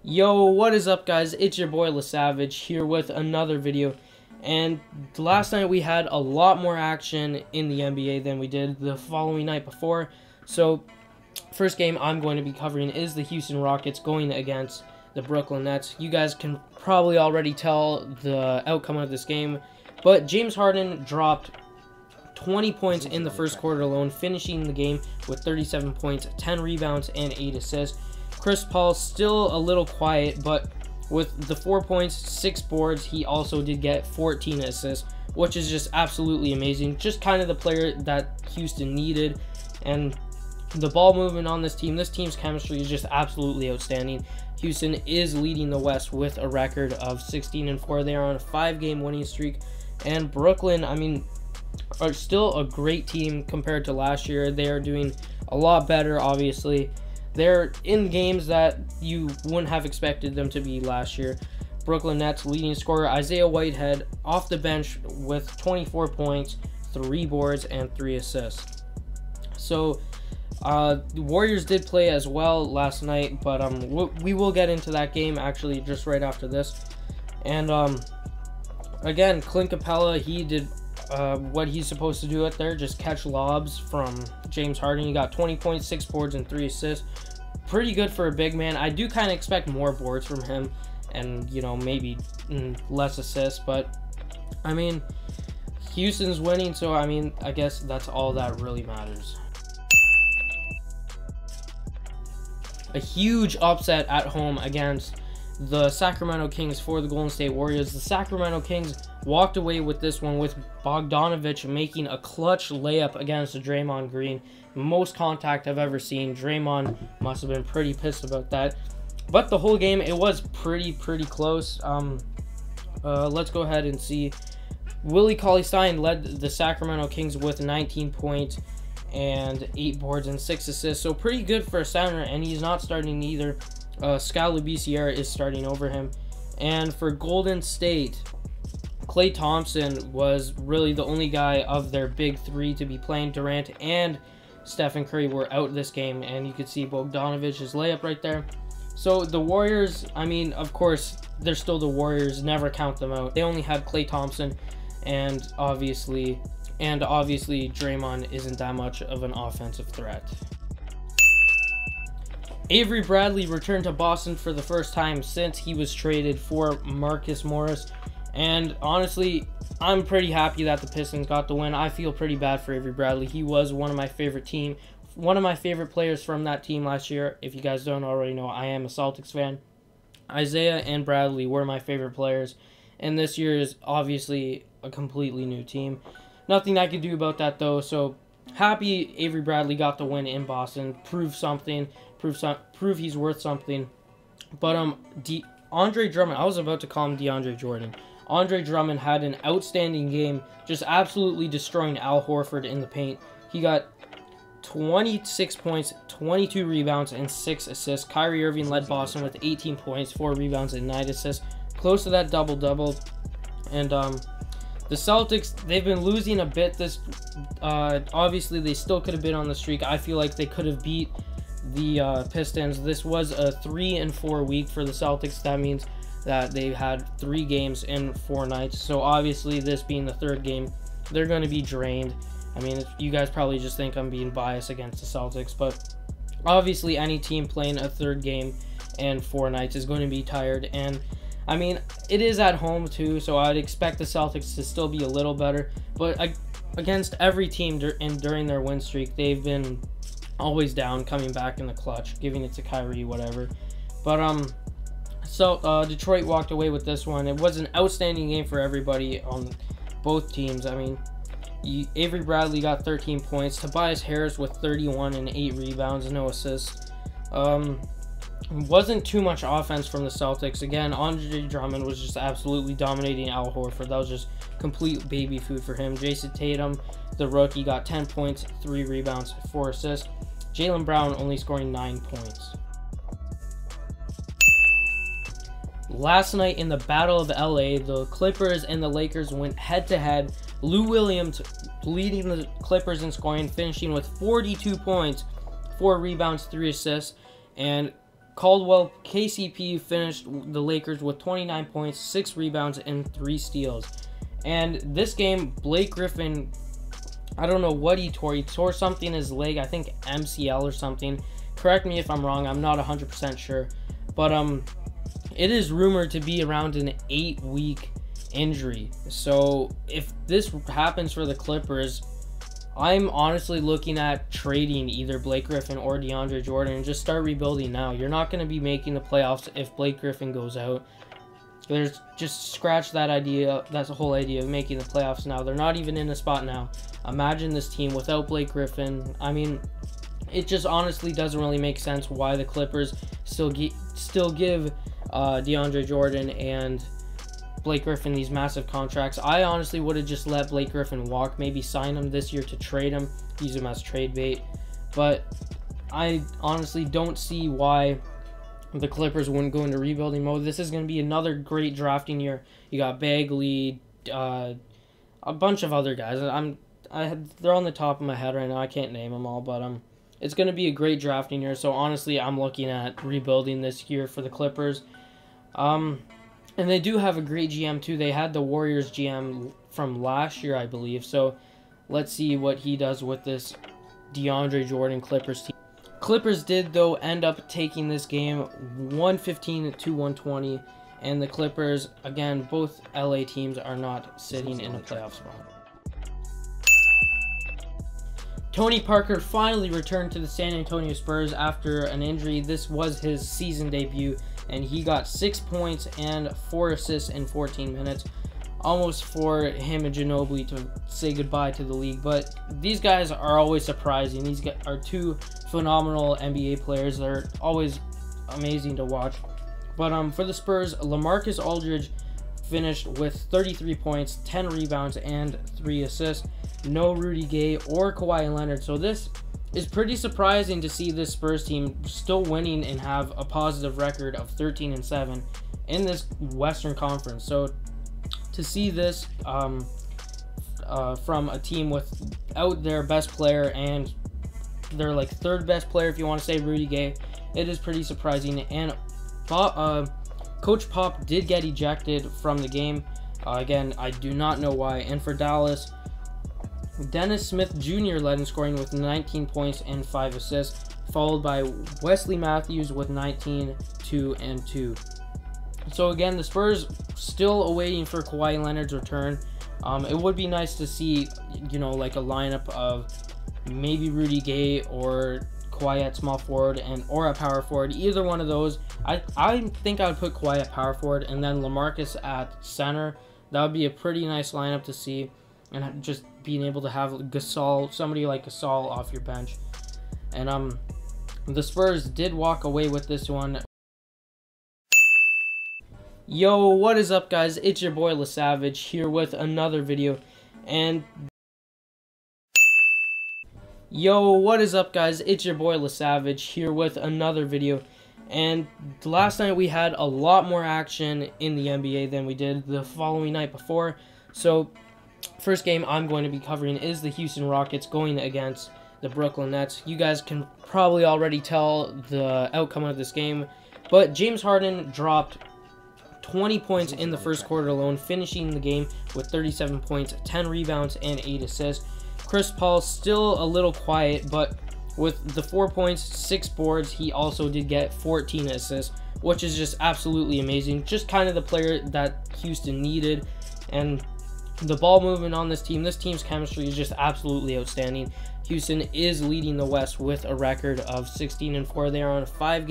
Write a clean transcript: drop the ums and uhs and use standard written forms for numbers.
Yo, what is up, guys? It's your boy LaSavage here with another video. And last night we had a lot more action in the NBA than we did the following night before. So, first game I'm going to be covering is the Houston Rockets going against the Brooklyn Nets. You guys can probably already tell the outcome of this game, but James Harden dropped 20 points in the first quarter alone, finishing the game with 37 points, 10 rebounds, and 8 assists. Chris Paul still a little quiet, but with the 4 points, 6 boards, he also did get 14 assists, which is just absolutely amazing. Just kind of the player that Houston needed, and the ball movement on this team's chemistry is just absolutely outstanding. Houston is leading the West with a record of 16-4. They are on a 5-game winning streak, and Brooklyn, I mean, are still a great team compared to last year. They are doing a lot better, obviously. They're in games that you wouldn't have expected them to be last year. Brooklyn Nets leading scorer Isaiah Whitehead off the bench with 24 points, 3 boards, and 3 assists. So, the Warriors did play as well last night, but we will get into that game actually just right after this. And again, Clint Capella, he did what he's supposed to do out there, just catch lobs from James Harden. He got 20 points, 6 boards, and 3 assists. Pretty good for a big man. I do kind of expect more boards from him and, you know, maybe less assists, but I mean, Houston's winning, so I mean, I guess that's all that really matters. A huge upset at home against the Sacramento Kings for the Golden State Warriors. The Sacramento Kings walked away with this one with Bogdanovich making a clutch layup against Draymond Green. Most contact I've ever seen. Draymond must have been pretty pissed about that. But the whole game, it was pretty close. Let's go ahead and see. Willie Cauley-Stein led the Sacramento Kings with 19 points and 8 boards and 6 assists. So pretty good for a center, and he's not starting either. Skal Labissiere is starting over him. And for Golden State, Klay Thompson was really the only guy of their big three to be playing. Durant and Stephen Curry were out this game, and you could see Bogdanovich's layup right there. So the Warriors, I mean, of course, they're still the Warriors. Never count them out. They only had Klay Thompson, and obviously Draymond isn't that much of an offensive threat. Avery Bradley returned to Boston for the first time since he was traded for Marcus Morris. And honestly, I'm pretty happy that the Pistons got the win. I feel pretty bad for Avery Bradley. He was one of my favorite players from that team last year. If you guys don't already know, I am a Celtics fan. Isaiah and Bradley were my favorite players. And this year is obviously a completely new team. Nothing I could do about that, though. So, happy Avery Bradley got the win in Boston. Prove something. Prove he's worth something. But Andre Drummond, I was about to call him DeAndre Jordan. Andre Drummond had an outstanding game, just absolutely destroying Al Horford in the paint. He got 26 points, 22 rebounds, and 6 assists. Kyrie Irving led Boston with 18 points, 4 rebounds, and 9 assists. Close to that double-double. And the Celtics, they've been losing a bit. Obviously, they still could have been on the streak. I feel like they could have beat the Pistons. This was a 3-4 week for the Celtics. That means that they had 3 games in 4 nights. So obviously, this being the 3rd game, they're going to be drained. I mean, you guys probably just think I'm being biased against the Celtics, but obviously any team playing a 3rd game and 4 nights is going to be tired. And I mean, it is at home too, so I'd expect the Celtics to still be a little better. But against every team during their win streak, they've been always down, coming back in the clutch, giving it to Kyrie, whatever. But so Detroit walked away with this one. It was an outstanding game for everybody on both teams. I mean, Avery Bradley got 13 points. Tobias Harris with 31 and 8 rebounds, no assists. Wasn't too much offense from the Celtics. Again, Andre Drummond was just absolutely dominating Al Horford. That was just complete baby food for him. Jason Tatum, the rookie, got 10 points, 3 rebounds, 4 assists. Jaylen Brown only scoring 9 points. Last night in the Battle of LA, the Clippers and the Lakers went head-to-head. Lou Williams leading the Clippers in scoring, finishing with 42 points, 4 rebounds, 3 assists. And Caldwell, KCP finished the Lakers with 29 points, 6 rebounds, and 3 steals. And this game, Blake Griffin, I don't know what he tore. He tore something in his leg, I think MCL or something. Correct me if I'm wrong, I'm not 100% sure. But it is rumored to be around an 8-week injury. So if this happens for the Clippers, I'm honestly looking at trading either Blake Griffin or DeAndre Jordan and just start rebuilding now. You're not going to be making the playoffs if Blake Griffin goes out. There's just scratch that idea. That's the whole idea of making the playoffs now. They're not even in the spot now. Imagine this team without Blake Griffin. I mean, it just honestly doesn't really make sense why the Clippers still give DeAndre Jordan and Blake Griffin these massive contracts. I honestly would have just let Blake Griffin walk, maybe sign him this year to trade him, use him as trade bait. But I honestly don't see why the Clippers wouldn't go into rebuilding mode. This is going to be another great drafting year. You got Bagley, a bunch of other guys. They're on the top of my head right now. I can't name them all, but it's going to be a great drafting year. So honestly, I'm looking at rebuilding this year for the Clippers. And they do have a great GM too. They had the Warriors GM from last year, I believe. So let's see what he does with this DeAndre Jordan Clippers team. Clippers did, though, end up taking this game 115 to 120. And the Clippers, again, both LA teams are not sitting in a playoff spot. Tony Parker finally returned to the San Antonio Spurs after an injury. This was his season debut, and he got 6 points and 4 assists in 14 minutes. Almost for him and Ginobili to say goodbye to the league. But these guys are always surprising. These guys are two phenomenal NBA players. They're always amazing to watch. But for the Spurs, LaMarcus Aldridge finished with 33 points, 10 rebounds, and 3 assists. No Rudy Gay or Kawhi Leonard. So this is pretty surprising to see this Spurs team still winning and have a positive record of 13-7 in this Western Conference. So to see this from a team without their best player and their like third best player, if you want to say Rudy Gay, it is pretty surprising. And Coach Pop did get ejected from the game. Again, I do not know why. And for Dallas, Dennis Smith Jr. led in scoring with 19 points and 5 assists, followed by Wesley Matthews with 19, 2, and 2. So again, the Spurs still awaiting for Kawhi Leonard's return. It would be nice to see, like a lineup of maybe Rudy Gay or Kawhi at small forward or at power forward. Either one of those. I think I would put Kawhi at power forward and then LaMarcus at center. That would be a pretty nice lineup to see, and just being able to have Gasol, somebody like Gasol off your bench. And the Spurs did walk away with this one. Yo, what is up, guys? It's your boy LaSavage here with another video. And yo, what is up, guys? It's your boy LaSavage here with another video. And last night we had a lot more action in the NBA than we did the following night before. So first game I'm going to be covering is the Houston Rockets going against the Brooklyn Nets. You guys can probably already tell the outcome of this game, but James Harden dropped 20 points in the first quarter alone, finishing the game with 37 points, 10 rebounds, and 8 assists. Chris Paul still a little quiet, but with the 4 points, 6 boards, he also did get 14 assists, which is just absolutely amazing. Just kind of the player that Houston needed. And the ball movement on this team's chemistry is just absolutely outstanding. Houston is leading the West with a record of 16-4. They are on a 5-game